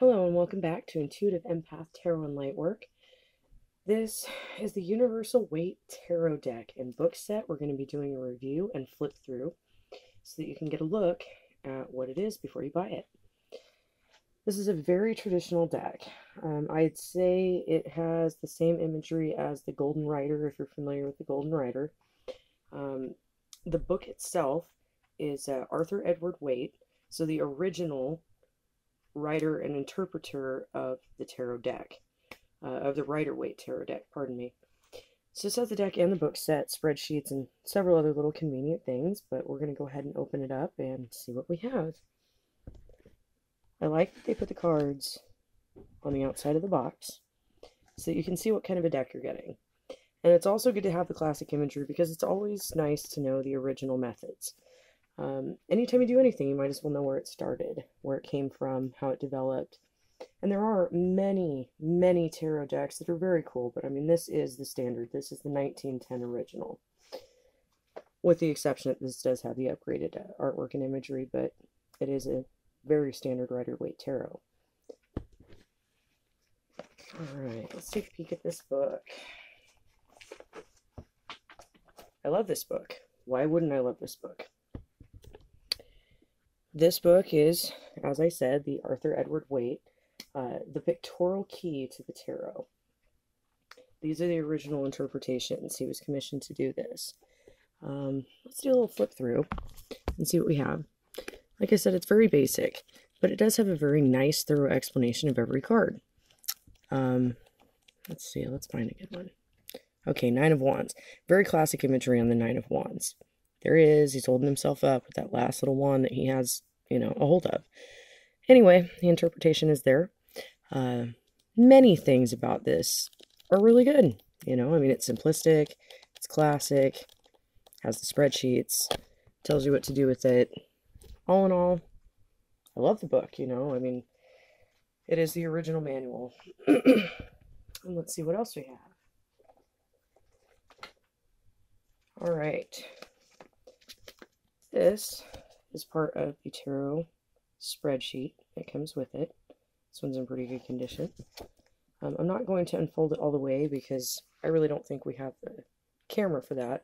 Hello and welcome back to Intuitive Empath Tarot and Lightwork. This is the Universal Waite Tarot deck and book set. We're going to be doing a review and flip through so that you can get a look at what it is before you buy it. This is a very traditional deck. I'd say it has the same imagery as the Golden Rider, if you're familiar with the Golden Rider. The book itself is Arthur Edward Waite, so the original writer and interpreter of the tarot deck, of the Rider-Waite tarot deck, pardon me. So this has the deck and the book set, spreadsheets, and several other little convenient things, but we're going to go ahead and open it up and see what we have. I like that they put the cards on the outside of the box so that you can see what kind of a deck you're getting. And it's also good to have the classic imagery because it's always nice to know the original methods. Anytime you do anything, you might as well know where it started, where it came from, how it developed. And there are many, many tarot decks that are very cool, but I mean, this is the standard. This is the 1910 original, with the exception that this does have the upgraded artwork and imagery, but it is a very standard Rider-Waite tarot. Alright, let's take a peek at this book. I love this book. Why wouldn't I love this book? This book is, as I said, the Arthur Edward Waite, the pictorial key to the tarot. These are the original interpretations. He was commissioned to do this. Let's do a little flip through and see what we have. Like I said, it's very basic, but it does have a very nice, thorough explanation of every card. Let's see, let's find a good one. Okay, Nine of Wands. Very classic imagery on the Nine of Wands. There he is. He's holding himself up with that last little wand that he has, a hold of. Anyway, the interpretation is there. Many things about this are really good. I mean, it's simplistic, it's classic, has the spreadsheets, tells you what to do with it. All in all, I love the book, I mean, it is the original manual. And let's see what else we have. All right. This is part of the tarot spreadsheet that comes with it. This one's in pretty good condition. I'm not going to unfold it all the way because I really don't think we have the camera for that.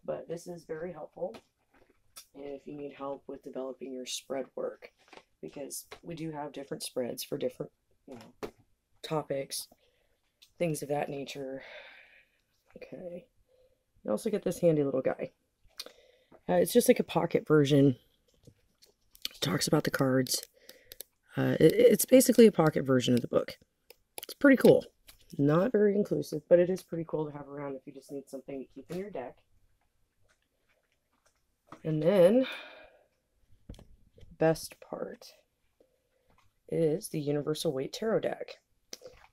But this is very helpful if you need help with developing your spread work, because we do have different spreads for different, topics, things of that nature. Okay. You also get this handy little guy. It's just like a pocket version. It talks about the cards. It's basically a pocket version of the book. It's pretty cool. Not very inclusive, but it is pretty cool to have around if you just need something to keep in your deck. And then, the best part is the Universal Waite Tarot deck.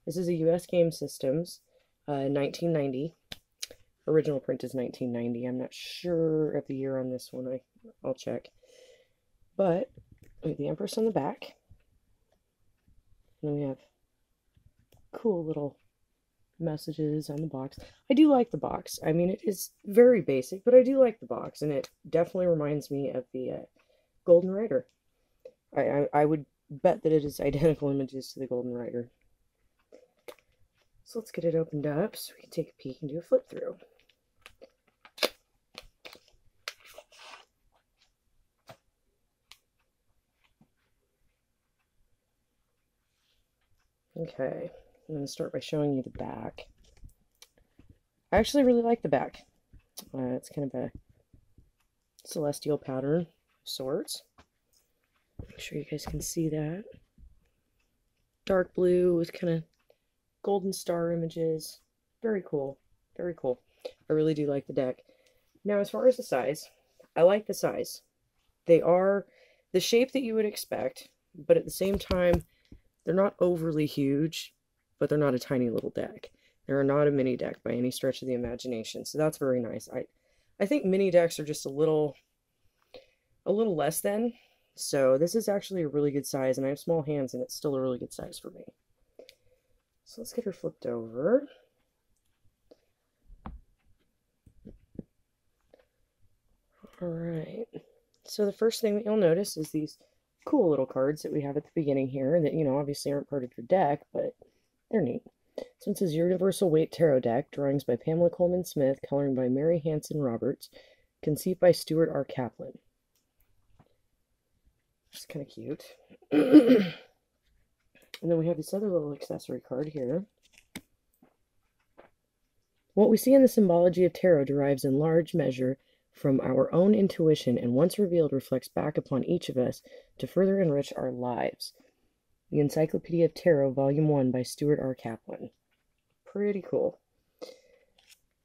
This is a US Game Systems, 1990. Original print is 1990. I'm not sure of the year on this one. I'll check. But we have the Empress on the back. And then we have cool little messages on the box. I do like the box. I mean, it is very basic, but I do like the box, and it definitely reminds me of the Golden Rider. I would bet that it is identical images to the Golden Rider. So let's get it opened up so we can take a peek and do a flip through. Okay, I'm going to start by showing you the back. I actually really like the back. It's kind of a celestial pattern of sorts. Make sure you guys can see that. Dark blue with kind of golden star images. Very cool. Very cool. I really do like the deck. Now, as far as the size, I like the size. They are the shape that you would expect, but at the same time, they're not overly huge, but they're not a tiny little deck. They're not a mini deck by any stretch of the imagination, so that's very nice. I think mini decks are just a little less than, so this is actually a really good size, and I have small hands, and it's still a really good size for me. So let's get her flipped over. All right. So the first thing that you'll notice is these cool little cards that we have at the beginning here that, you know, obviously aren't part of your deck, but they're neat. So it says Universal Waite Tarot Deck, drawings by Pamela Coleman Smith, coloring by Mary Hanson Roberts, conceived by Stuart R. Kaplan. It's kind of cute. And then we have this other little accessory card here. What we see in the symbology of tarot derives in large measure from our own intuition, and once revealed reflects back upon each of us to further enrich our lives. The Encyclopedia of Tarot, Volume 1 by Stuart R. Kaplan. Pretty cool.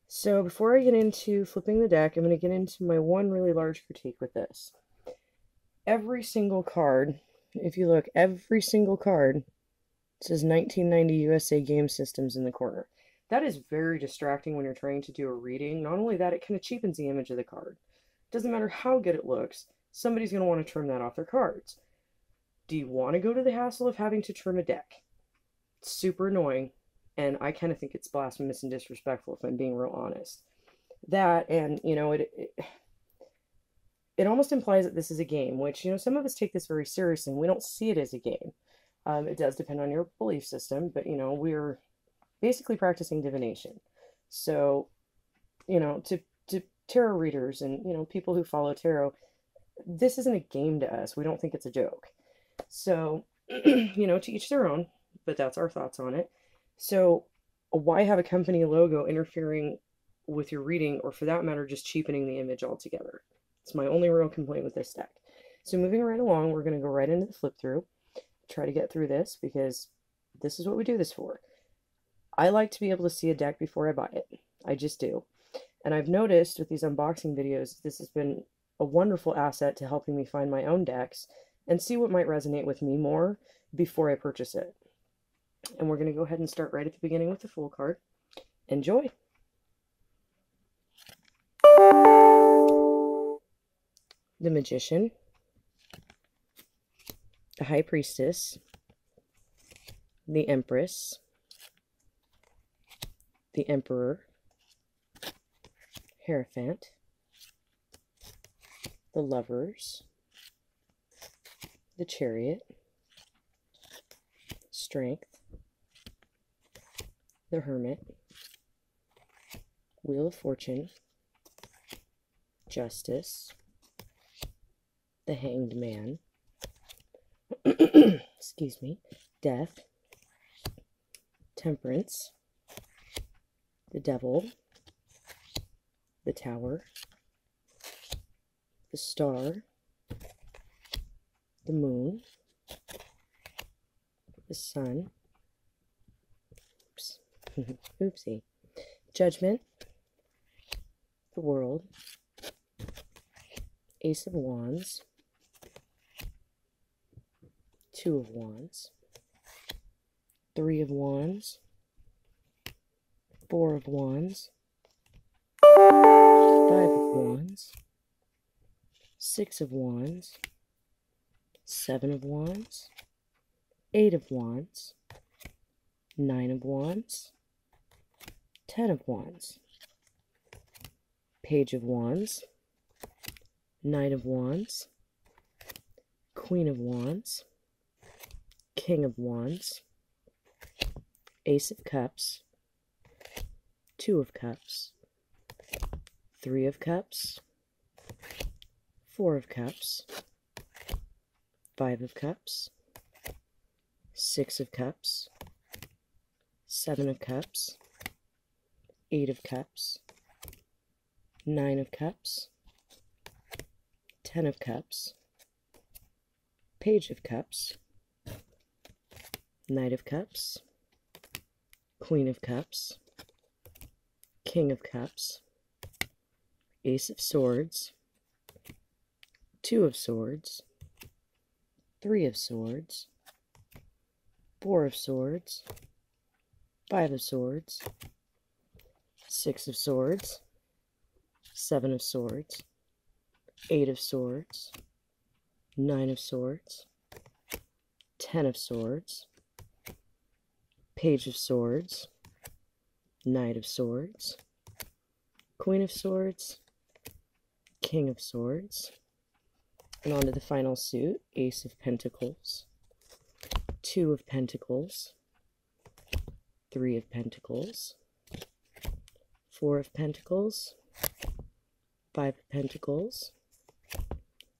So before I get into flipping the deck, I'm going to get into my one really large critique with this. Every single card, if you look, every single card says 1990 USA Game Systems in the corner. That is very distracting when you're trying to do a reading. Not only that, it kind of cheapens the image of the card. Doesn't matter how good it looks, somebody's going to want to trim that off their cards. Do you want to go to the hassle of having to trim a deck? It's super annoying, and I kind of think it's blasphemous and disrespectful if I'm being real honest. That, and, you know, it almost implies that this is a game, which, you know, some of us take this very seriously, and we don't see it as a game. It does depend on your belief system, but, you know, we're basically practicing divination. So, you know, to tarot readers and, you know, people who follow tarot, this isn't a game to us. We don't think it's a joke. So, you know, to each their own, but that's our thoughts on it. So, why have a company logo interfering with your reading, or for that matter, just cheapening the image altogether? It's my only real complaint with this deck. So moving right along, we're going to go right into the flip through. Try to get through this because this is what we do this for. I like to be able to see a deck before I buy it. I just do. And I've noticed with these unboxing videos, this has been a wonderful asset to helping me find my own decks and see what might resonate with me more before I purchase it. And we're going to go ahead and start right at the beginning with the Fool card. Enjoy! The Magician, the High Priestess, the Empress, the Emperor, Hierophant, the Lovers, the Chariot, Strength, the Hermit, Wheel of Fortune, Justice, the Hanged Man, excuse me, Death, Temperance, the Devil, the Tower, the Star, the Moon, the Sun, oops, oopsie, Judgment, the World, Ace of Wands, Two of Wands, Three of Wands, Four of Wands, Five of Wands, Six of Wands, Seven of Wands, Eight of Wands, Nine of Wands, 10 of Wands, Page of Wands, Knight of Wands, Queen of Wands, King of Wands, Ace of Cups, Two of Cups, Three of Cups, Four of Cups, Five of Cups, Six of Cups, Seven of Cups, Eight of Cups, Nine of Cups, 10 of Cups, Page of Cups, Knight of Cups, Queen of Cups, King of Cups, Ace of Swords, Two of Swords, Three of Swords, Four of Swords, Five of Swords, Six of Swords, Seven of Swords, Eight of Swords, Nine of Swords, 10 of Swords, Page of Swords, Knight of Swords, Queen of Swords, King of Swords, And on to the final suit, Ace of Pentacles, 2 of Pentacles, 3 of Pentacles, 4 of Pentacles, 5 of Pentacles,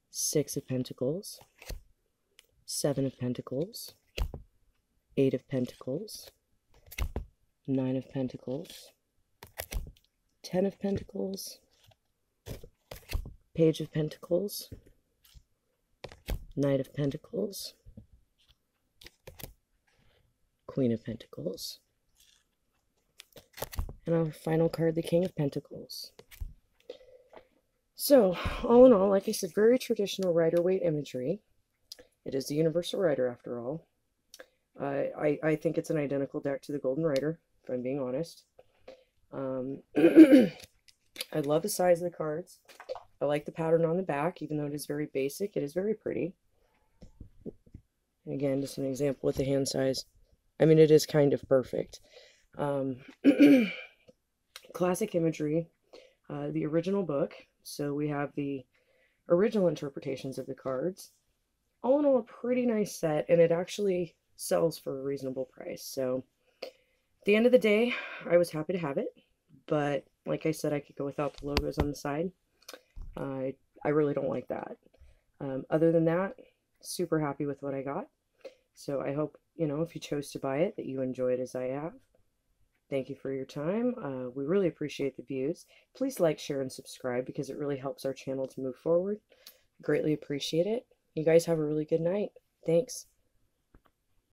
6 of Pentacles, 7 of Pentacles, 8 of Pentacles, 9 of Pentacles, 10 of Pentacles, Page of Pentacles, Knight of Pentacles, Queen of Pentacles, and our final card, the King of Pentacles. So, all in all, like I said, very traditional Rider-Waite imagery. It is the Universal Rider, after all. I think it's an identical deck to the Golden Rider, if I'm being honest. I love the size of the cards. I like the pattern on the back, even though it is very basic. It is very pretty. And again, just an example with the hand size. I mean, it is kind of perfect. Classic imagery, the original book. So we have the original interpretations of the cards. All in all, a pretty nice set, and it actually sells for a reasonable price. So at the end of the day, I was happy to have it, but like I said, I could go without the logos on the side. I really don't like that. Other than that, super happy with what I got. So I hope, you know, if you chose to buy it, that you enjoy it as I have. Thank you for your time. We really appreciate the views. Please like, share, and subscribe because it really helps our channel to move forward. Greatly appreciate it. You guys have a really good night. Thanks.